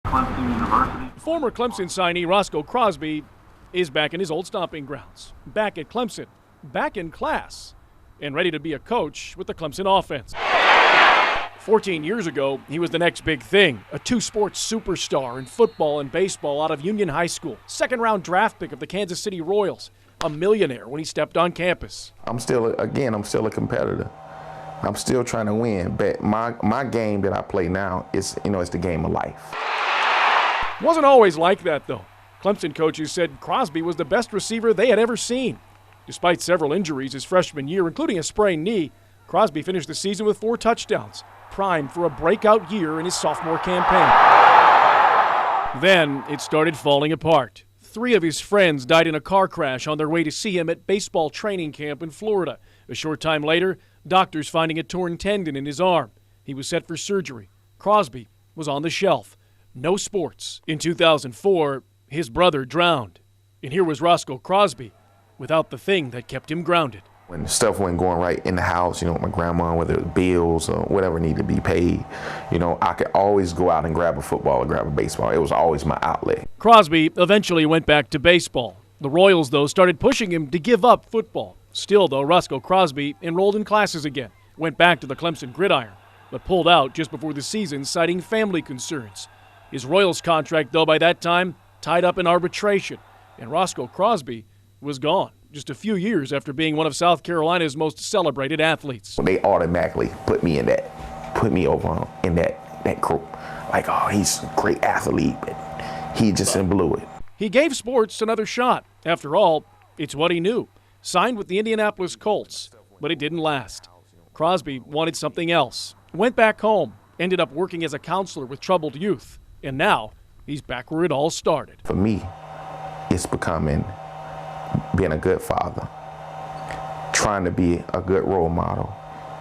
Clemson University. Former Clemson signee Roscoe Crosby is back in his old stomping grounds, back at Clemson, back in class, and ready to be a coach with the Clemson offense. 14 years ago, he was the next big thing, a two-sports superstar in football and baseball out of Union High School, second-round draft pick of the Kansas City Royals, a millionaire when he stepped on campus. I'm still a competitor. I'm still trying to win, but my game that I play now is, it's the game of life. Wasn't always like that, though. Clemson coaches said Crosby was the best receiver they had ever seen. Despite several injuries his freshman year, including a sprained knee, Crosby finished the season with 4 touchdowns, primed for a breakout year in his sophomore campaign. Then it started falling apart. 3 of his friends died in a car crash on their way to see him at baseball training camp in Florida. A short time later, doctors finding a torn tendon in his arm. He was set for surgery. Crosby was on the shelf. No sports. In 2004, his brother drowned. And here was Roscoe Crosby without the thing that kept him grounded. When stuff wasn't going right in the house, with my grandma, whether it was bills or whatever needed to be paid, I could always go out and grab a football or grab a baseball. It was always my outlet. Crosby eventually went back to baseball. The Royals, though, started pushing him to give up football. Still, though, Roscoe Crosby enrolled in classes again, went back to the Clemson gridiron, but pulled out just before the season, citing family concerns. His Royals contract, though, by that time, tied up in arbitration, and Roscoe Crosby was gone just a few years after being one of South Carolina's most celebrated athletes. They automatically put me over in that group. Like, oh, he's a great athlete, but he just blew it. He gave sports another shot. After all, it's what he knew. Signed with the Indianapolis Colts, but it didn't last. Crosby wanted something else. Went back home, ended up working as a counselor with troubled youth, and now he's back where it all started. For me, it's being a good father, trying to be a good role model,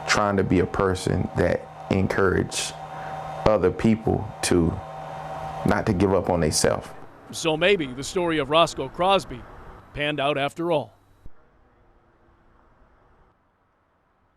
trying to be a person that encourages other people to not to give up on themselves. So maybe the story of Roscoe Crosby panned out after all.